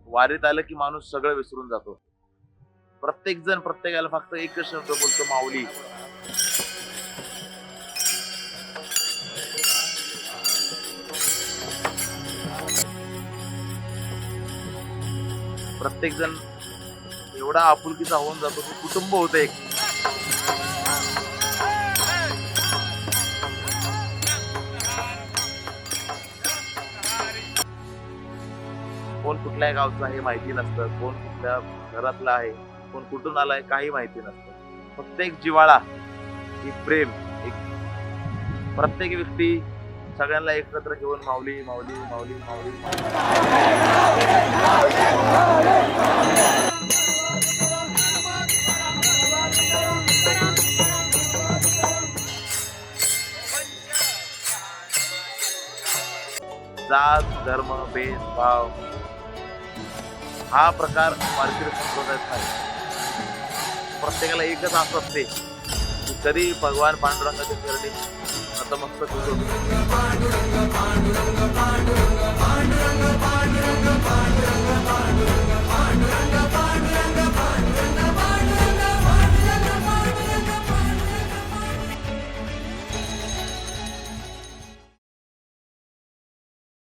वारीत आलं की माणूस सगळं विसरून जातो. प्रत्येक जण प्रत्येकाला फक्त एकच शब्द बोलतो, माऊली. प्रत्येक जण एवढा आपुलकीचा होऊन जातो की कुटुंब होतं एक. कोण कुठल्या गावचं आहे माहिती नसतं, कोण कुठल्या घरातला आहे, कोण कुठून आलाय काही माहिती नसतं. फक्त एक जिव्हाळा, एक प्रेम, एक प्रत्येक व्यक्ती सगळ्यांना एकत्र घेऊन माऊली माऊली माऊली माऊली माऊली. जात धर्म भेदभाव हा प्रकार वारकरी संप्रदायात नाही. प्रत्येकाला एकच आस असते की कधी भगवान पांडुरंगाच्या चरणी नतमस्तक होतो.